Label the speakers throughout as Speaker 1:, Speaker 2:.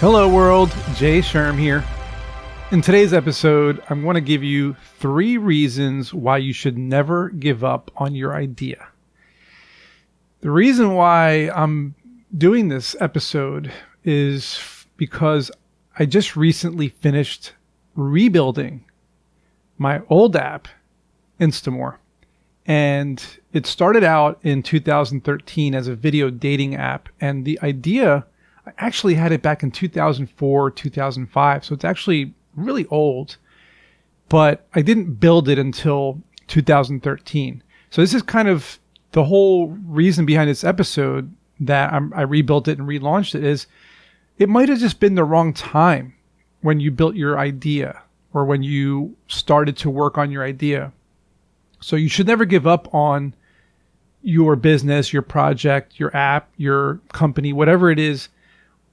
Speaker 1: Hello world, Jay Sherm here. In today's episode, I'm going to give you 3 reasons why you should never give up on your idea. The reason why I'm doing this episode is because I just recently finished rebuilding my old app, Instamour. And it started out in 2013 as a video dating app. And the idea, I actually had it back in 2004, 2005. So it's actually really old. But I didn't build it until 2013. So this is kind of the whole reason behind this episode that I rebuilt it and relaunched it is it might have just been the wrong time when you built your idea or when you started to work on your idea. So you should never give up on your business, your project, your app, your company, whatever it is,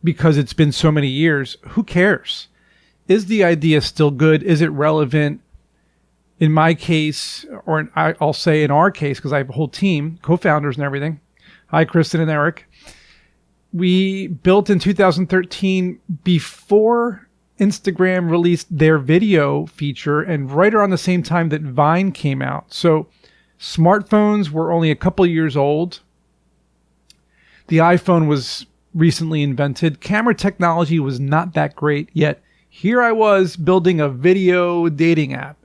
Speaker 1: because it's been so many years. Who cares? Is the idea still good? Is it relevant? In my case, or I'll say in our case, because I have a whole team, co-founders and everything. Hi, Kristen and Eric. We built in 2013 before Instagram released their video feature and right around the same time that Vine came out. So smartphones were only a couple years old. The iPhone was recently invented. Camera technology was not that great yet. Here I was building a video dating app.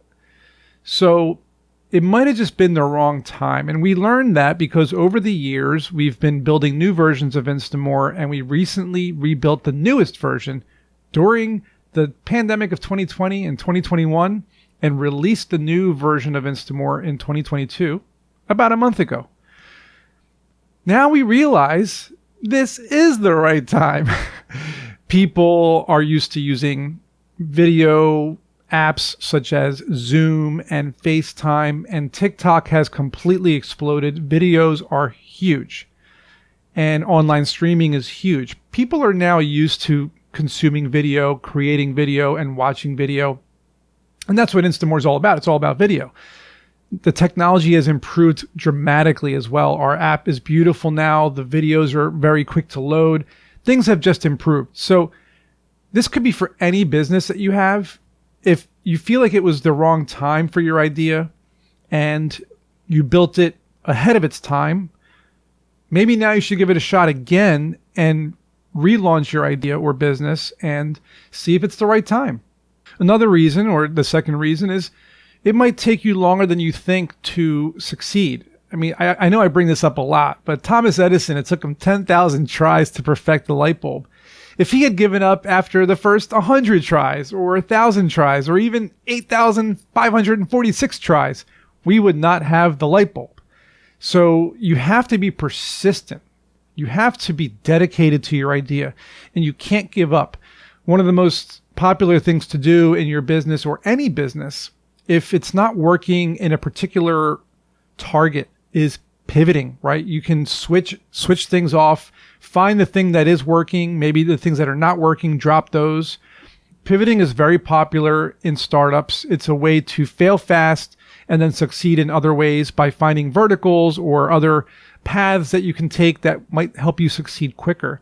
Speaker 1: So it might have just been the wrong time. And we learned that because over the years, we've been building new versions of Instamour, and we recently rebuilt the newest version during the pandemic of 2020 and 2021 and released the new version of Instamour in 2022, about a month ago. Now we realize this is the right time. People are used to using video apps such as Zoom and FaceTime, and TikTok has completely exploded. Videos are huge, and online streaming is huge. People are now used to consuming video, creating video, and watching video. And that's what Instamour is all about. It's all about video. The technology has improved dramatically as well. Our app is beautiful now. The videos are very quick to load. Things have just improved. So this could be for any business that you have. If you feel like it was the wrong time for your idea and you built it ahead of its time, maybe now you should give it a shot again and relaunch your idea or business and see if it's the right time. Another reason, or the second reason, is it might take you longer than you think to succeed. I mean, I know I bring this up a lot, but Thomas Edison, it took him 10,000 tries to perfect the light bulb. If he had given up after the first 100 tries or 1,000 tries or even 8,546 tries, we would not have the light bulb. So you have to be persistent. You have to be dedicated to your idea, and you can't give up. One of the most popular things to do in your business or any business, if it's not working in a particular target, is pivoting, right? You can switch things off, find the thing that is working, maybe the things that are not working, drop those. Pivoting is very popular in startups. It's a way to fail fast and then succeed in other ways by finding verticals or other paths that you can take that might help you succeed quicker.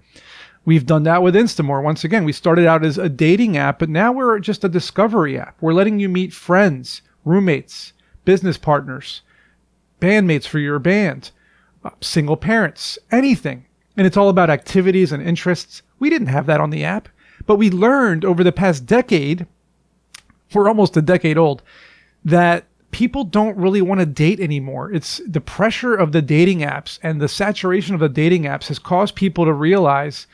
Speaker 1: We've done that with Instamour. Once again, we started out as a dating app, but now we're just a discovery app. We're letting you meet friends, roommates, business partners, bandmates for your band, single parents, anything. And it's all about activities and interests. We didn't have that on the app, but we learned over the past decade, we're almost a decade old, that people don't really want to date anymore. It's the pressure of the dating apps and the saturation of the dating apps has caused people to realize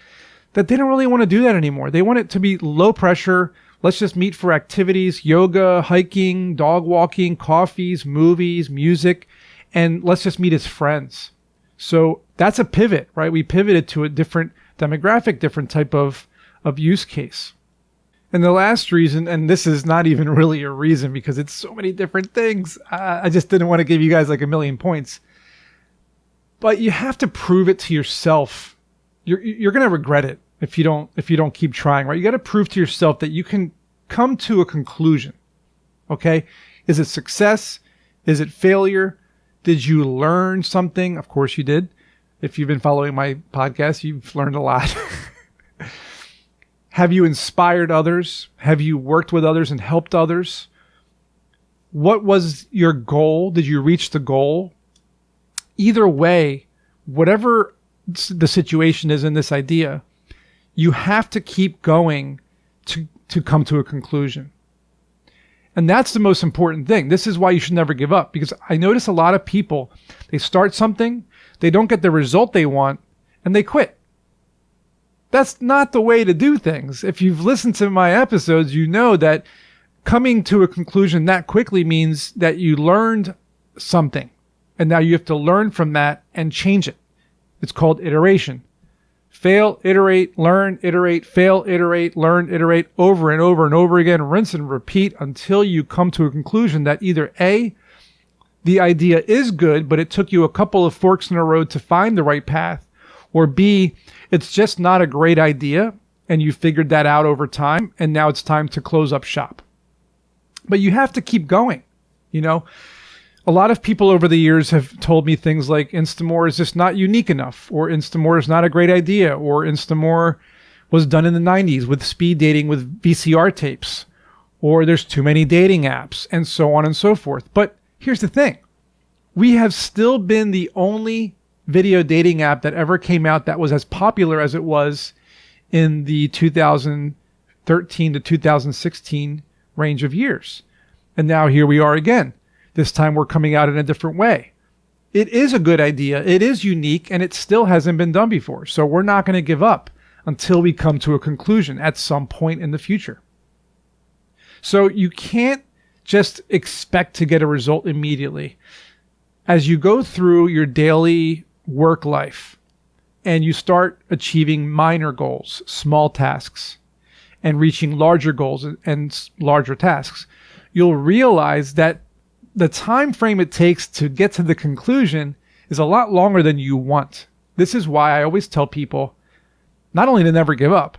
Speaker 1: that they don't really want to do that anymore. They want it to be low pressure. Let's just meet for activities, yoga, hiking, dog walking, coffees, movies, music, and let's just meet as friends. So that's a pivot, right? We pivoted to a different demographic, different type of use case. And the last reason, and this is not even really a reason because it's so many different things. I just didn't want to give you guys like a million points. But you have to prove it to yourself. You're going to regret it if you don't keep trying, right? You got to prove to yourself that you can come to a conclusion. Okay? Is it success? Is it failure? Did you learn something? Of course you did. If you've been following my podcast, you've learned a lot. Have you inspired others? Have you worked with others and helped others? What was your goal? Did you reach the goal? Either way, whatever the situation is in this idea, you have to keep going to come to a conclusion. And that's the most important thing. This is why you should never give up, because I notice a lot of people, they start something, they don't get the result they want, and they quit. That's not the way to do things. If you've listened to my episodes, you know that coming to a conclusion that quickly means that you learned something. And now you have to learn from that and change it. It's called iteration. Fail, iterate, learn, iterate, fail, iterate, learn, iterate, over and over and over again, rinse and repeat until you come to a conclusion that either A, the idea is good, but it took you a couple of forks in the road to find the right path, or B, it's just not a great idea and you figured that out over time and now it's time to close up shop. But you have to keep going. You know, a lot of people over the years have told me things like Instamour is just not unique enough, or Instamour is not a great idea, or Instamour was done in the 90s with speed dating with VCR tapes, or there's too many dating apps, and so on and so forth. But here's the thing. We have still been the only video dating app that ever came out that was as popular as it was in the 2013 to 2016 range of years. And now here we are again. This time we're coming out in a different way. It is a good idea. It is unique, and it still hasn't been done before. So we're not going to give up until we come to a conclusion at some point in the future. So you can't just expect to get a result immediately. As you go through your daily work life and you start achieving minor goals, small tasks, and reaching larger goals and larger tasks, you'll realize that the time frame it takes to get to the conclusion is a lot longer than you want. This is why I always tell people not only to never give up,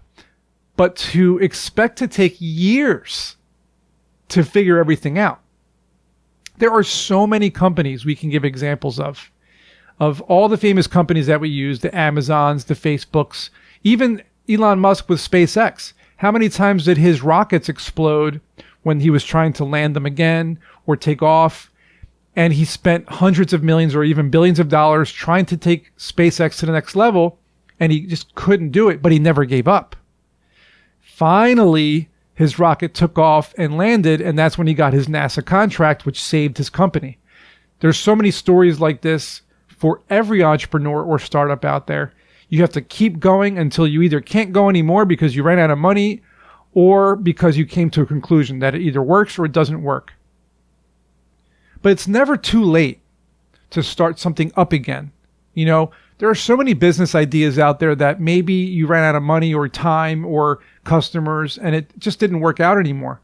Speaker 1: but to expect to take years to figure everything out. There are so many companies we can give examples of all the famous companies that we use, the Amazons, the Facebooks, even Elon Musk with SpaceX. How many times did his rockets explode when he was trying to land them again or take off? And he spent hundreds of millions or even billions of dollars trying to take SpaceX to the next level, and he just couldn't do it, but he never gave up. Finally, his rocket took off and landed, and that's when he got his NASA contract, which saved his company. There's so many stories like this for every entrepreneur or startup out there. You have to keep going until you either can't go anymore because you ran out of money, or because you came to a conclusion that it either works or it doesn't work. But it's never too late to start something up again. You know, there are so many business ideas out there that maybe you ran out of money or time or customers and it just didn't work out anymore.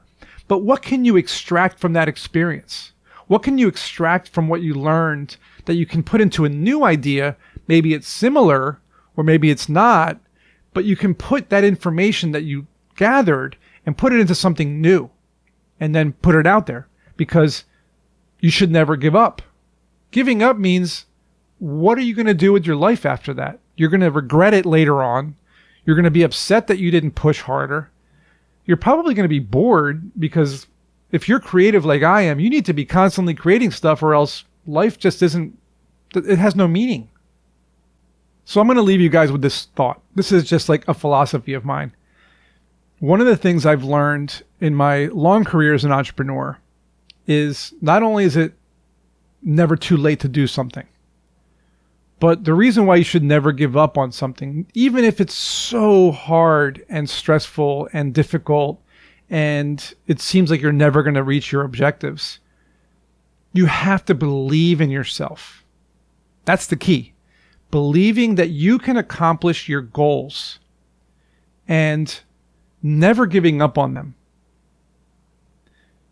Speaker 1: But what can you extract from that experience? What can you extract from what you learned that you can put into a new idea? Maybe it's similar or maybe it's not, but you can put that information that you gathered and put it into something new and then put it out there, because you should never give up. Giving up means, what are you going to do with your life after that? You're going to regret it later on. You're going to be upset that you didn't push harder. You're probably going to be bored, because if you're creative like I am, you need to be constantly creating stuff, or else life just isn't, it has no meaning. So I'm going to leave you guys with this thought. This is just like a philosophy of mine. One of the things I've learned in my long career as an entrepreneur is not only is it never too late to do something, but the reason why you should never give up on something, even if it's so hard and stressful and difficult and it seems like you're never going to reach your objectives, you have to believe in yourself. That's the key. Believing that you can accomplish your goals and never giving up on them.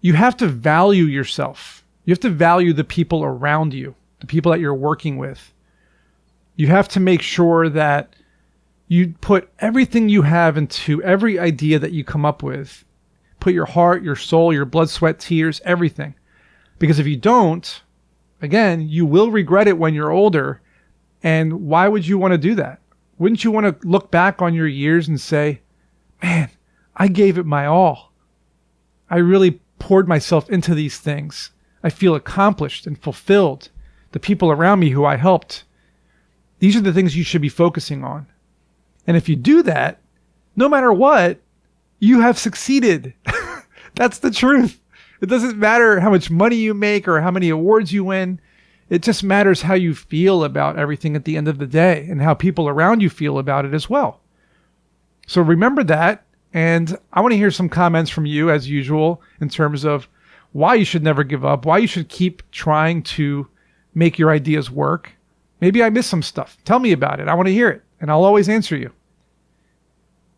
Speaker 1: You have to value yourself. You have to value the people around you, the people that you're working with. You have to make sure that you put everything you have into every idea that you come up with. Put your heart, your soul, your blood, sweat, tears, everything. Because if you don't, again, you will regret it when you're older. And why would you want to do that? Wouldn't you want to look back on your years and say, man, I gave it my all. I really poured myself into these things. I feel accomplished and fulfilled. The people around me who I helped. These are the things you should be focusing on. And if you do that, no matter what, you have succeeded. That's the truth. It doesn't matter how much money you make or how many awards you win. It just matters how you feel about everything at the end of the day and how people around you feel about it as well. So remember that. And I want to hear some comments from you as usual in terms of why you should never give up, why you should keep trying to make your ideas work. Maybe I missed some stuff. Tell me about it. I want to hear it, and I'll always answer you.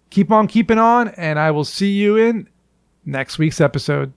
Speaker 1: Keep on keeping on, and I will see you in next week's episode.